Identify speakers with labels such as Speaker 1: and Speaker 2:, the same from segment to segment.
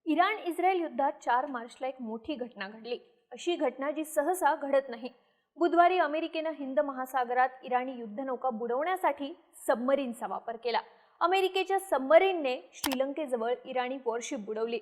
Speaker 1: Iran Israel युद्धात 4 मार्चला एक मोठी घटना घडली. अशी घटना जी सहसा घडत नाही. बुधवारी अमेरिकेनं हिंद महासागरात इराणी युद्धनौका बुडवण्यासाठी सबमरीनचा वापर केला. अमेरिकेच्या सबमरीनने श्रीलंकेजवळ इराणी वॉरशिप बुडवली.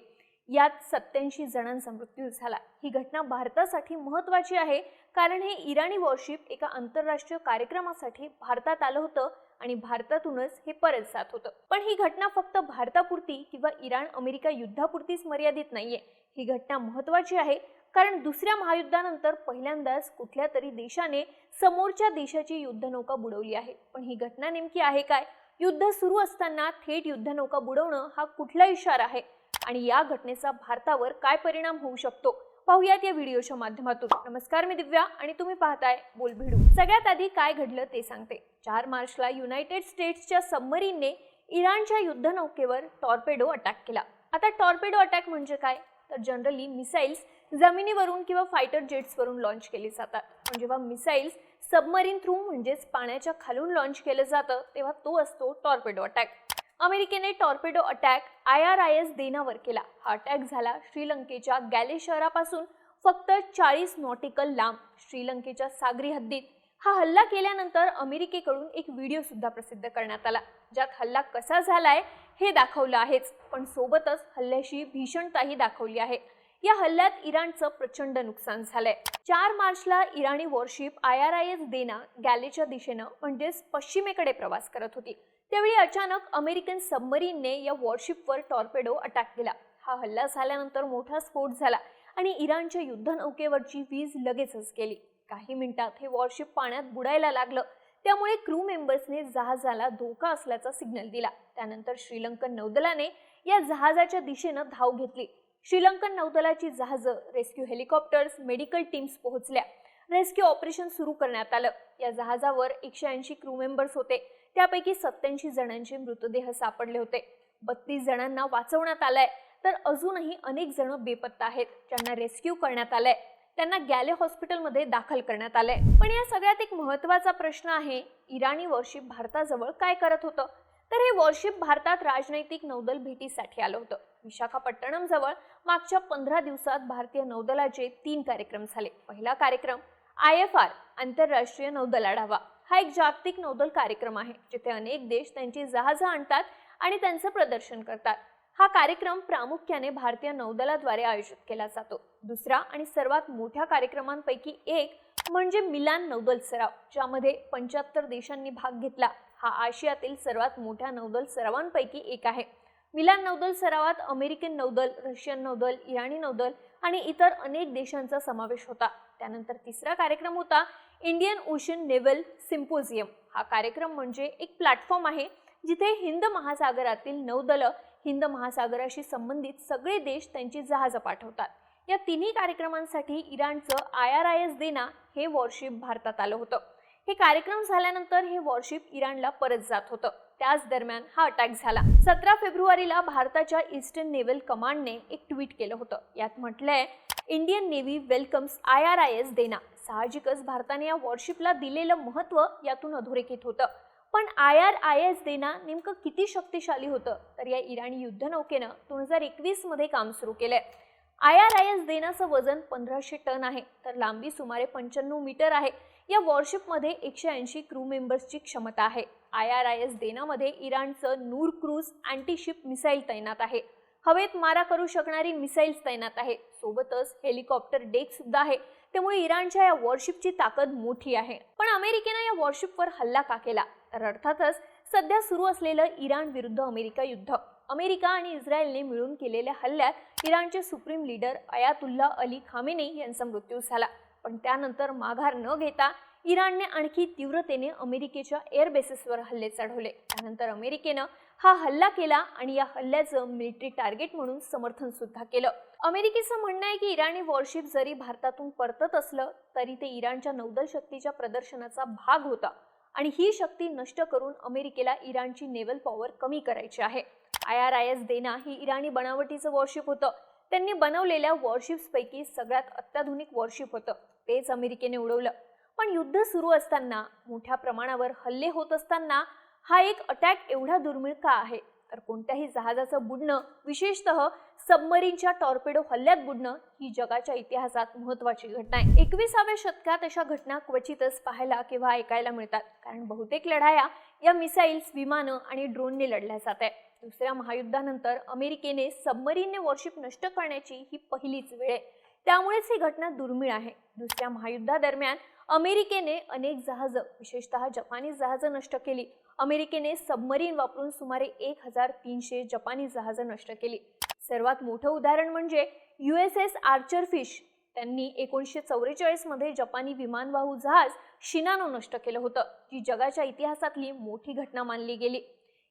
Speaker 1: यात 87 जणांचा मृत्यू झाला. ही घटना भारतासाठी महत्त्वाची आहे कारण हे इराणी वॉरशिप एका आंतरराष्ट्रीय कार्यक्रमासाठी भारतात आलं होतं आणि भारतातूनच हे परत जात होतं. पण ही घटना फक्त भारतापुरती किंवा इराण अमेरिका युद्धापुरतीच मर्यादित नाहीये. ही घटना महत्त्वाची आहे कारण दुसऱ्या महायुद्धानंतर पहिल्यांदाच कुठल्या तरी देशाने समोरच्या देशाची युद्धनौका बुडवली आहे. पण ही घटना नेमकी आहे काय? युद्ध सुरू असताना थेट युद्धनौका बुडवणं हा कुठला इशारा आहे आणि या घटनेचा भारतावर काय परिणाम होऊ शकतो पाहूयात या व्हिडिओच्या माध्यमातून. नमस्कार, मी दिव्या आणि तुम्ही पाहताय बोलभिडू. सगळ्यात आधी काय घडलं ते सांगते. 4 मार्चला युनायटेड स्टेट्सच्या सबमरीनने इराणच्या युद्धनौकेवर टॉर्पेडो अटॅक केला. आता टॉर्पेडो अटॅक म्हणजे काय? तर जनरली मिसाइल्स जमिनीवरून किंवा फायटर जेट्सवरून लॉन्च केली जातात. पण जेव्हा मिसाइल्स सबमरीन थ्रू म्हणजेच पाण्याच्या खालून लॉन्च केलं जातं तेव्हा तो असतो टॉर्पेडो अटॅक. अमेरिकेने टॉर्पेडो अटॅक IRIS देनावर केला. हा अटॅक झाला श्रीलंकेच्या गॅले शहरापासून फक्त 40 नॉटिकल लांब श्रीलंकेच्या सागरी हद्दीत. हा हल्ला केल्यानंतर अमेरिकेकडून एक व्हिडिओ सुद्धा प्रसिद्ध करण्यात आला ज्यात हल्ला कसा झालाय हे दाखवलं आहेच, पण सोबतच हल्ल्याची भीषणताही दाखवली आहे. या हल्ल्यात इराणचं प्रचंड नुकसान झालंय. 4 मार्चला इराणी वॉरशिप IRIS देना गॅलेच्या दिशेनं म्हणजेच पश्चिमेकडे प्रवास करत होती. त्यावेळी अचानक अमेरिकन सबमरीनने या वॉरशिपवर टॉर्पेडो अटॅक केला. हा हल्ला झाल्यानंतर मोठा स्फोट झाला आणि इराणच्या युद्धनौकेवरची वीज लगेचच गेली. काही मिनिटात हे वॉरशिप पाण्यात बुडायला लागलं. त्यामुळे क्रू मेंबर्सने जहाजाला धोका असल्याचा सिग्नल दिला. त्यानंतर श्रीलंकन नौदलाने या जहाजाच्या दिशेनं धाव घेतली. श्रीलंकन नौदलाची जहाजं, रेस्क्यू हेलिकॉप्टर्स, मेडिकल टीम्स पोहोचल्या. रेस्क्यू ऑपरेशन सुरू करण्यात आलं. या जहाजावर 180 क्रू मेंबर्स होते. त्यापैकी 87 जणांचे मृतदेह सापडले होते. 32 जणांना वाचवण्यात आलंय तर अजूनही अनेक जण बेपत्ता आहेत ज्यांना रेस्क्यू करण्यात आलंय. त्यांना गॅले हॉस्पिटलमध्ये दाखल करण्यात आलंय. पण या सगळ्यात एक महत्त्वाचा प्रश्न आहे, इराणी वॉरशिप भारताजवळ काय करत होतं? तर हे वॉरशिप भारतात राजनैतिक नौदल भेटीसाठी आलं होतं. विशाखापट्टणम जवळ मागच्या 15 दिवसात भारतीय नौदलाचे 3 कार्यक्रम झाले. पहिला कार्यक्रम IFR आंतरराष्ट्रीय नौदल आढावा. हा एक जागतिक नौदल कार्यक्रम आहे जिथे अनेक देश त्यांची जहाजं आणतात आणि त्यांचं प्रदर्शन करतात. हा कार्यक्रम प्रामुख्याने भारतीय नौदलाद्वारे आयोजित केला जातो. दुसरा आणि सर्वात मोठ्या कार्यक्रमांपैकी एक म्हणजे मिलान नौदल सराव, ज्यामध्ये 75 देशांनी भाग घेतला. हा आशियातील सर्वात मोठ्या नौदल सरावांपैकी एक आहे. मिलान नौदल सरावात अमेरिकन नौदल, रशियन नौदल, इराणी नौदल आणि इतर अनेक देशांचा समावेश होता. त्यानंतर तिसरा कार्यक्रम होता इंडियन ओशन नेव्हल सिम्पोजियम. हा कार्यक्रम म्हणजे एक प्लॅटफॉर्म आहे जिथे हिंद महासागरातील नौदलं, हिंद महासागराशी संबंधित सगळे देश त्यांची जहाजं पाठवतात. या तिन्ही कार्यक्रमांसाठी इराणचं IRIS देना हे वॉरशिप भारतात आलं होतं. हे कार्यक्रम झाल्यानंतर हे वॉरशिप इराणला परत जात होतं. त्याच दरम्यान हा अटॅक झाला. 17 फेब्रुवारीला भारताच्या ईस्टर्न नेव्हल कमांडने एक ट्विट केलं होतं. यात म्हटलंय, इंडियन नेव्ही वेलकम्स IRIS देना. साहजिकच भारताने या वॉरशिपला दिलेलं महत्त्व यातून अधोरेखित होतं. पण IRIS देना नेमकं किती शक्तिशाली होतं? तर या इराणी युद्धनौकेनं 2021 मध्ये काम सुरू केलंय. IRIS देनाचं वजन 1500 टन आहे तर लांबी सुमारे 95 मीटर आहे. या वॉरशिपमध्ये 180 क्रू मेंबर्सची क्षमता आहे. IRIS देनामध्ये इराणचं नूर क्रूज अँटीशिप मिसाईल तैनात आहे. हवेत मारा करू शकणारी मिसाईल्स तैनात आहे. सोबतच हेलिकॉप्टर डेक सुद्धा आहे. त्यामुळे इराणच्या या वॉरशिपची ताकद मोठी आहे. पण अमेरिकेनं या वॉरशिपवर हल्ला का केला? तर अर्थातच सध्या सुरू असलेलं इराण विरुद्ध अमेरिका युद्ध. अमेरिका आणि इस्रायलने मिळून केलेल्या हल्ल्यात इराणचे supreme leader Ayatollah Ali Khamenei यांचा मृत्यू झाला. पण त्यानंतर माघार न घेता इराणने आणखी तीव्रतेने अमेरिकेच्या एअर बेसेसवर हल्ले चढवले. त्यानंतर अमेरिकेनं हा हल्ला केला आणि या हल्ल्याचं मिलिटरी टार्गेट म्हणून समर्थन सुद्धा केलं. अमेरिकेचं म्हणणं आहे की इराणी वॉरशिप जरी भारतातून परतत असलं तरी ते इराणच्या नौदल शक्तीच्या प्रदर्शनाचा भाग होता आणि ही शक्ती नष्ट करून अमेरिकेला इराणची नेव्हल पॉवर कमी करायची आहे. IRIS देना ही इराणी बनावटीचं वॉरशिप होतं. त्यांनी बनवलेल्या वॉरशिप्सपैकी सगळ्यात अत्याधुनिक वॉरशिप होतं. तेच अमेरिकेने उडवलं. पण युद्ध सुरू असताना, मोठ्या प्रमाणावर हल्ले होत असताना हा एक अटॅक एवढा दुर्मिळ का आहे? तर कोणत्याही जहाजाचं बुडणं, विशेषतः सबमरीनच्या टॉर्पेडो हल्ल्यात बुडणं, ही जगाच्या इतिहासात महत्त्वाची घटना आहे. 21व्या शतकात अशा घटना क्वचितच पाहायला किंवा ऐकायला मिळतात, कारण बहुतेक लढाया या मिसाईल्स, विमानं आणि ड्रोनने लढल्या जात आहेत. दुसऱ्या महायुद्धानंतर अमेरिकेने सबमरीनने वॉरशिप नष्ट करण्याची ही पहिलीच वेळ आहे, त्यामुळेच ही घटना दुर्मिळ आहे. दुसऱ्या महायुद्धादरम्यान अमेरिकेने अनेक जहाजं, विशेषतः जपानी जहाजं नष्ट केली. अमेरिकेने सबमरीन वापरून सुमारे 1300 जपानी जहाजं नष्ट केली. सर्वात मोठं उदाहरण म्हणजे USS आर्चर फिश. त्यांनी 1944 मध्ये जपानी विमानवाहू जहाज शिनानो नष्ट केलं होतं, जी जगाच्या इतिहासातली मोठी घटना मानली गेली.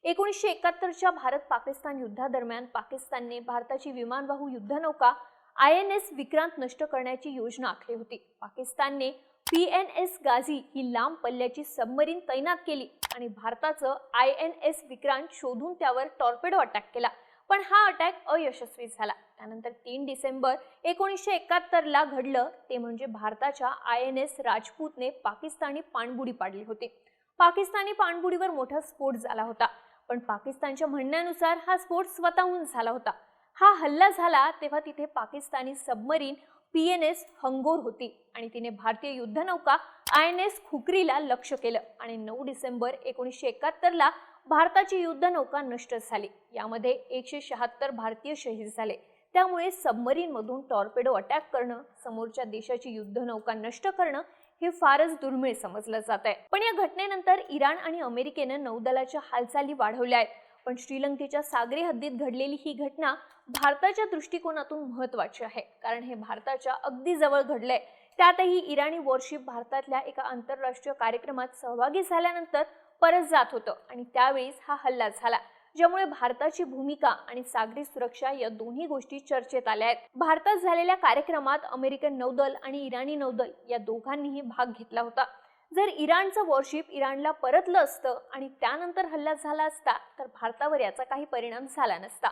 Speaker 1: 1971च्या भारत-पाकिस्तान युद्धादरम्यान पाकिस्तानने भारताची विमानवाहू युद्धनौका INS विक्रांत नष्ट करण्याची योजना आखली होती. पाकिस्तानने PNS गाझी ही लांब पल्ल्याची सबमरीन तैनात केली आणि भारताचं INS विक्रांत शोधून त्यावर टॉर्पेडो अटॅक केला, पण हा अटॅक अयशस्वी झाला. त्यानंतर 3 डिसेंबर 1971ला घडलं ते म्हणजे भारताच्या INS राजपूतने पाकिस्तानी पाणबुडी पाडली होती. पाकिस्तानी पाणबुडीवर मोठा स्फोट झाला होता, पण पाकिस्तानच्या म्हणण्यानुसार हा स्फोट स्वतःहून झाला होता. हा हल्ला झाला तेव्हा तिथे पाकिस्तानी सबमरीन PNS हंगोर होती आणि तिने भारतीय युद्धनौका INS खुकरीला लक्ष्य केलं आणि 9 डिसेंबर 1971ला भारताची युद्धनौका नष्ट झाली. यामध्ये 176 भारतीय शहीद झाले. त्यामुळे सबमरीनमधून टॉर्पेडो अटॅक करणं, समोरच्या देशाची युद्धनौका नष्ट करणं हे फारच दुर्मिळ समजलं जात आहे. पण या घटनेनंतर इराण आणि अमेरिकेनं नौदलाच्या हालचाली वाढवल्या आहेत. पण श्रीलंकेच्या सागरी हद्दीत घडलेली ही घटना भारताच्या दृष्टिकोनातून महत्त्वाची आहे, कारण हे भारताच्या अगदी जवळ घडलंय. त्यातही इराणी वॉरशिप भारतातल्या एका आंतरराष्ट्रीय कार्यक्रमात सहभागी झाल्यानंतर परत जात होतं आणि त्यावेळीच हा हल्ला झाला, ज्यामुळे भारताची भूमिका आणि सागरी सुरक्षा या दोन्ही गोष्टी चर्चेत आल्या आहेत. भारतात झालेल्या कार्यक्रमात अमेरिकन नौदल आणि इराणी नौदल या दोघांनीही भाग घेतला होता. जर इराणचं वॉरशिप इराणला परतलं असतं आणि त्यानंतर हल्ला झाला असता तर भारतावर याचा काही परिणाम झाला नसता.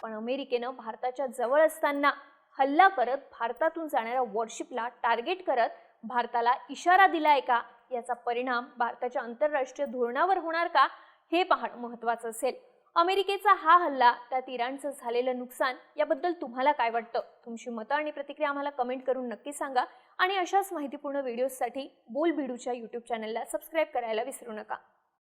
Speaker 1: पण अमेरिकेनं भारताच्या जवळ असताना हल्ला करत भारतातून जाणाऱ्या वॉरशिपला टार्गेट करत भारताला इशारा दिलाय का, याचा परिणाम भारताच्या आंतरराष्ट्रीय धोरणावर होणार का, हे पाहणं महत्त्वाचं असेल. अमेरिकेचा हा हल्ला, त्यात इराणचं झालेलं नुकसान, याबद्दल तुम्हाला काय वाटतं? तुमची मतं आणि प्रतिक्रिया आम्हाला कमेंट करून नक्की सांगा आणि अशाच माहितीपूर्ण व्हिडिओजसाठी बोलबिडूच्या YouTube चॅनलला सबस्क्राईब करायला विसरू नका.